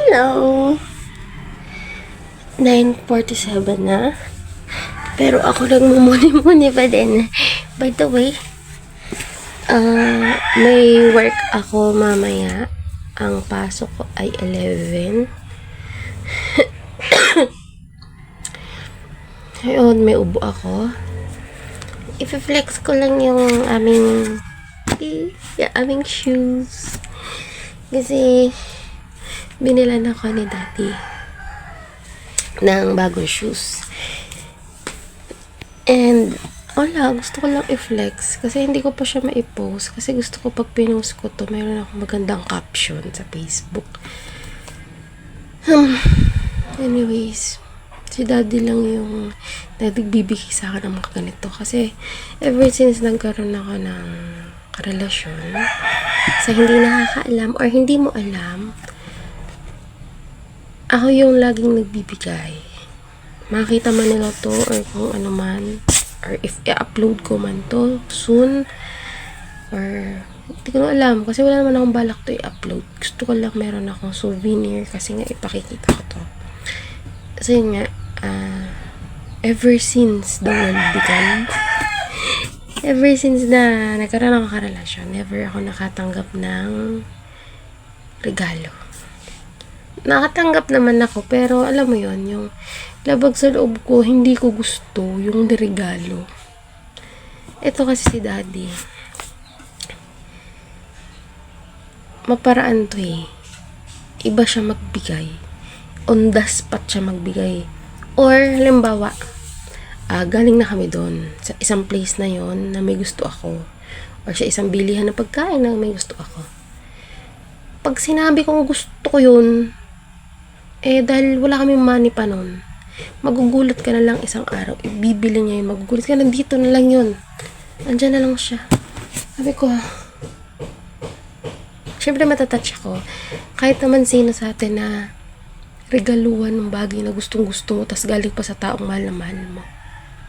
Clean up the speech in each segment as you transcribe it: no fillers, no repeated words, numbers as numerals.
Hello! 9:47 na. Pero ako nagmumuni-muni pa din. By the way, may work ako mamaya. Ang pasok ko ay 11. Ayun, may ubo ako. I-flex ko lang yung aming shoes. Kasi, binilan ako ni Daddy ng bagong shoes. And, gusto ko lang i-flex. Kasi hindi ko pa siya ma-post. Kasi gusto ko pag pinost ko to, meron akong magandang caption sa Facebook. Anyways, si Daddy lang yung nagbibigay sa akin ng mga ganito. Kasi, ever since nagkaroon ako ng karelasyon, sa hindi nakakaalam or hindi mo alam, ako yung laging nagbibigay. Makita man nila to or kung ano man, or if i-upload ko man to soon, or hindi ko na alam kasi wala naman akong balak to i-upload. Gusto ko lang meron akong souvenir kasi nga ipakikita ko to. Kasi nga, ever since the world began, ever since na nagkaroon ako karelasyon, never ako nakatanggap ng regalo. Nakatanggap naman ako, pero alam mo yon, yung labag sa loob ko, hindi ko gusto yung regalo. Ito kasi si Daddy, maparaan to eh. Iba siya magbigay. On the spot siya magbigay. Or, halimbawa, galing na kami doon sa isang place na yon na may gusto ako. Or sa isang bilihan na pagkain na may gusto ako. Pag sinabi kong gusto ko yun, dahil wala kaming money pa nun, magugulat ka na lang isang araw, ibibili niya yun, magugulat ka na, dito na lang yun. Andyan na lang siya. Sabi ko, syempre matatouch ako. Kahit naman sino sa atin na regaluhan ng bagay na gustong gusto mo, tas galing pa sa taong mahal na mahal mo,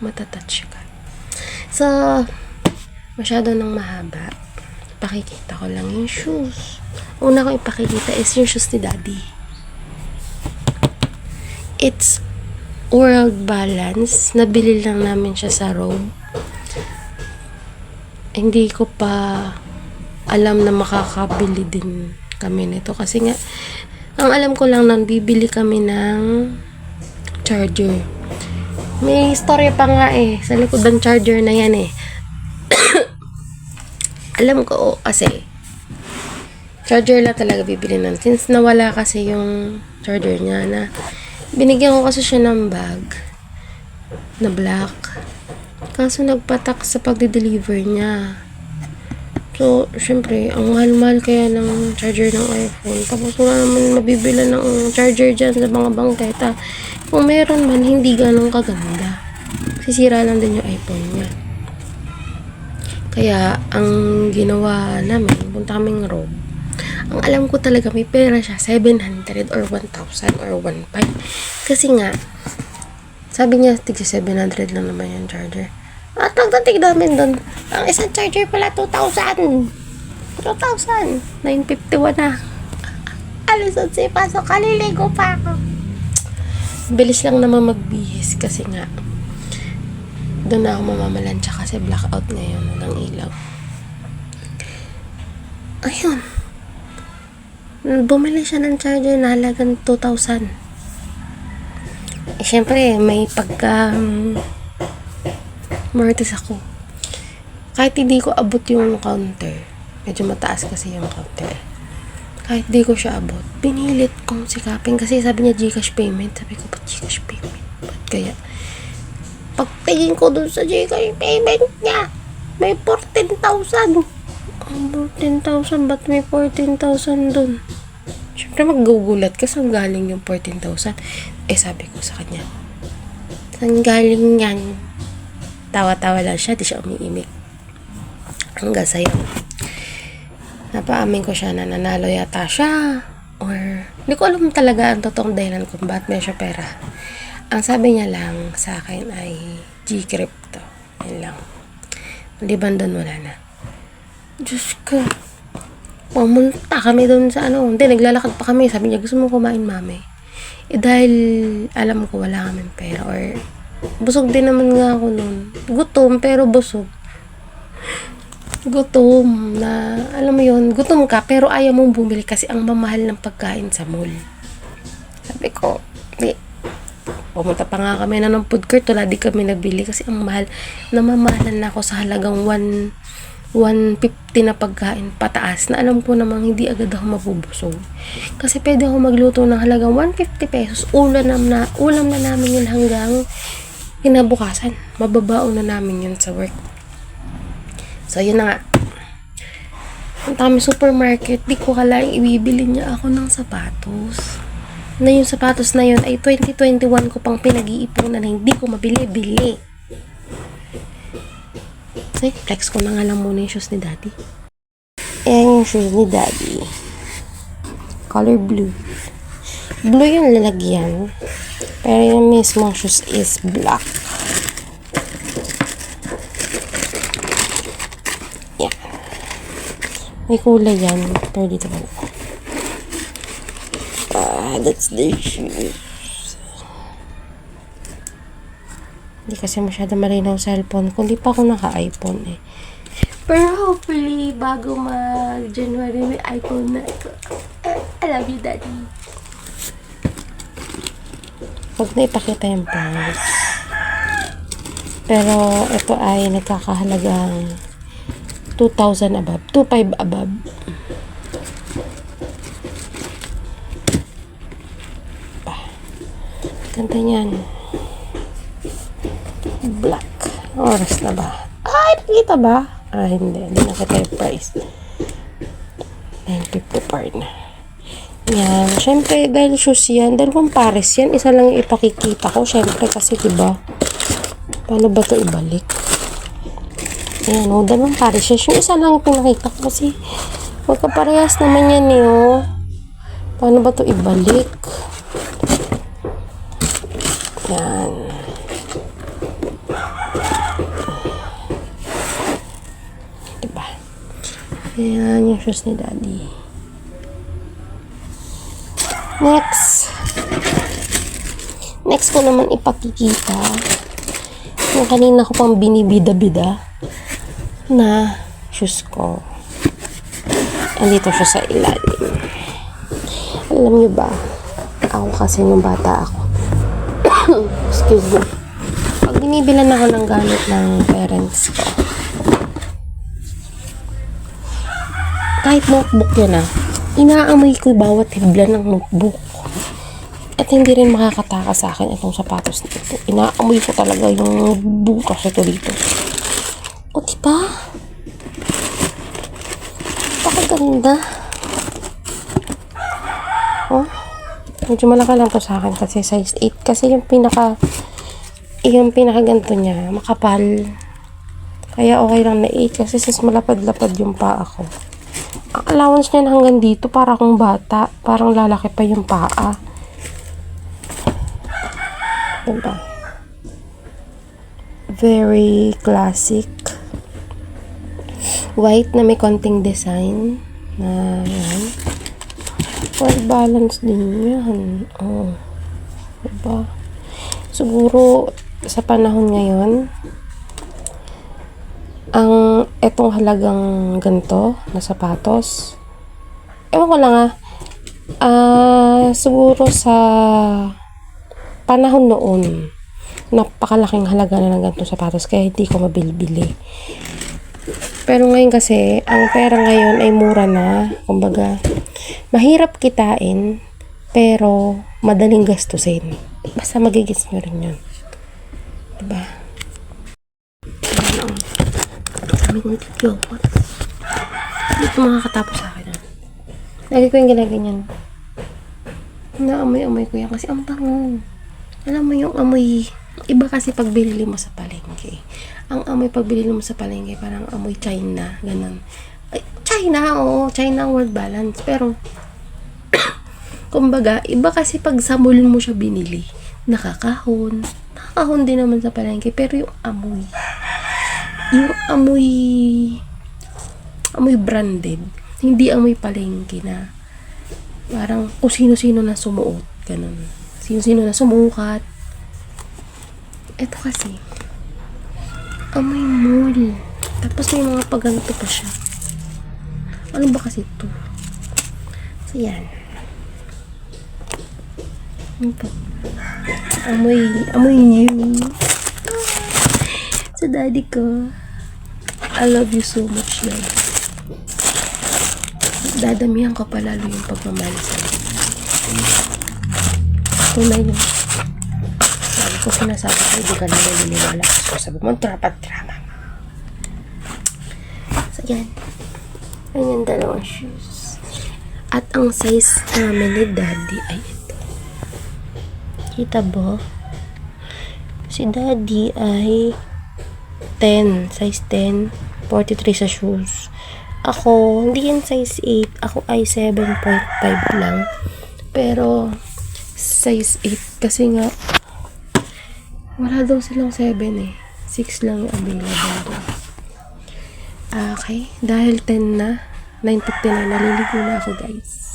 matatouch ka. So, masyado nang mahaba. Pakikita ko lang yung shoes. Una kong ipakikita is yung shoes ni Daddy. It's World Balance. Nabili lang namin siya sa Rogue. Hindi ko pa alam na makakabili din kami nito. Kasi nga, ang alam ko lang nang bibili kami ng charger. May story pa nga sa likod ng charger na yan Alam ko kasi charger lang talaga bibili nun. Since nawala kasi yung charger niya na binigyan ko kasi siya ng bag na black. Kaso nagpatak sa pagde-deliver niya. So, syempre, ang mahal-mahal kaya ng charger ng iPhone. Tapos wala naman mabibila ng charger dyan sa mga bangketa. Kung meron man, hindi ganun kaganda. Sisira lang din yung iPhone niya. Kaya, ang ginawa namin, punta kaming Rogue. Ang alam ko talaga, may pera siya, 700 or 1,000 or 1,500. Kasi nga, sabi niya, tigsa 700 lang naman yung charger. At pagdating namin doon, ang isang charger pala, 2,000. 951 na. Alisod si pasok, kaliligo pa ako. Bilis lang naman magbihis kasi nga, doon na ako mamamalansya kasi blackout ngayon, walang ilaw. Ayun. Bumili siya ng charger na halagang 2,000. Syempre, may martis ako. Kahit hindi ko abot yung counter, medyo mataas kasi yung counter. Kahit hindi ko siya abot, pinilit kong sikapin kasi sabi niya Gcash payment. Sabi ko, ba't Gcash payment? Ba't kaya? Pagtingin ko dun sa Gcash payment niya, may 14,000. 14,000, ba't may 14,000 dun? Siyempre maggugulat ka, saan galing yung 14,000? Sabi ko sa kanya, saan galing yan? Tawa-tawa lang siya, di siya umiimik. Hanggang sa'yo. Napaamin ko siya na nanalo yata siya. Or, hindi ko alam talaga ang totoong dahilan kung ba't may siya pera. Ang sabi niya lang sa akin ay G-Crypto. Yan lang. Maliban doon, wala na. Diyos ko. pumunta kami doon sa ano, hindi, naglalakad pa kami. Sabi niya, gusto mo kumain, mami? Dahil alam ko wala kaming pera or busog din naman nga ako noon. Gutom, pero busog. Gutom na, alam mo yon, gutom ka, pero ayaw mong bumili kasi ang mamahal ng pagkain sa mall. Sabi ko, di, pumunta pa nga kami na ng food court, wala di kami nabili kasi ang mahal. Namamahalan na ako sa halagang 150 na pagkain pataas na alam ko namang hindi agad ako mabubusog. Kasi pwede ako magluto ng halagang 150 pesos. Ulam na namin yun hanggang kinabukasan. Mababaon na namin yun sa work. So, yun na nga. Punta kami supermarket. Di ko kalaing ibibili niya ako ng sapatos. Na yung sapatos na yun ay 2021 ko pang pinag-iipunan na hindi ko mabili-bili. Ay, flex ko na nga lang muna yung shoes ni Daddy. Ayan yung shoes ni Daddy. Color blue. Blue yung lalagyan. Pero yung mismong shoes is black. Yan. May kulay yan. Pero dito ba? That's the shoes. Hindi kasi masyado malinaw sa cellphone ko. Hindi pa ako naka-iPhone eh. Pero hopefully, bago mag-January may iPhone na ito. I love you, Daddy. Huwag na ipakita yung price. Pero ito ay nagkakahalagang 2,000 above. 2,500 above. Ganda niyan. Black. Oras na ba? Ay, nakita ba? Hindi. Hindi nakita yung price. 950 pa rin. Yan. Siyempre, dahil shoes yan, dalawang pares yan. Isa lang yung ipakikita ko. Siyempre, kasi diba, paano ba ito ibalik? Yan, o. Dalawang pares yan. Yung isa lang yung pinakita ko kasi magkaparehas naman yan eh, o. Paano ba ito ibalik? Yan. Diba? Ayan yung shoes ni Daddy. Next ko naman ipakikita yung kanina ko pang binibida-bida na shoes ko. Andito siya sa ilalim. Alam niyo ba, ako kasi nung bata ako, excuse me, pag binibilan ako ng gamit ng parents ko, kahit notebook yun inaamoy ko bawat hibla ng notebook. At hindi rin makakataka sa akin itong sapatos na ito. Inaamoy ko talaga yung bukas ito dito. O, diba? Napakaganda. Oh, medyo malaki lang to sa akin kasi size 8. Kasi yung pinakaganto niya, makapal. Kaya okay lang na 8 kasi sis malapad-lapad yung paa ko. Ang allowance niya na hanggang dito, para akong bata. Parang lalaki pa yung paa. Diba? Very classic. White na may konting design. Na yan. Well balance din yan. Oh. Diba? Siguro, sa panahon ngayon, ang etong halagang ganito na sapatos, ewan ko lang siguro sa panahon noon, napakalaking halaga na ng ganitong sapatos kaya hindi ko mabili-bili. Pero ngayon kasi, ang pera ngayon ay mura na. Kumbaga, mahirap kitain, pero madaling gastusin. Basta magigits nyo rin yun. Diba? Sabi ko, yogurt. Hindi ko makakatapos sa akin. Lagi ko yung ginaganyan. Naamoy-amoy ko yan kasi ang bango. Alam mo yung amoy, iba kasi pag binili mo sa palengke. Ang amoy pag binili mo sa palengke, parang amoy China, ganun. Ay, China, oo, China ang word balance. Pero, kumbaga, iba kasi pag sa mall mo siya binili, nakakahon. Nakakahon din naman sa palengke, pero yung amoy branded, hindi amoy palengke na parang kung sino-sino na sumuot, ganun. Sino-sino na sumukat. Ito kasi, amoy mall. Tapos may mga paganto pa siya. Ano ba kasi ito? So, yan. Ano pa? Amoy new. Sa daddy ko. I love you so much, Daddy. Dadamihan ko pa lalo yung pagmamahal sa'yo. Tunay yun. Sabi ko, sinasabi ko, hindi ka na naniniwala. So, sabi mo, trapa-trama. So, yan. Ayan yung dalawang shoes. At ang size namin ni Daddy ay ito. Kita ba? Si Daddy ay 10. Size 10. 43 sa shoes. Ako, hindi yan size 8. Ako ay 7.5 lang. Pero, size 8. Kasi nga, wala daw silang 7 eh. 6 lang yung available doon. Okay. Dahil 10 na, 9:50 na, naliligo na ako guys.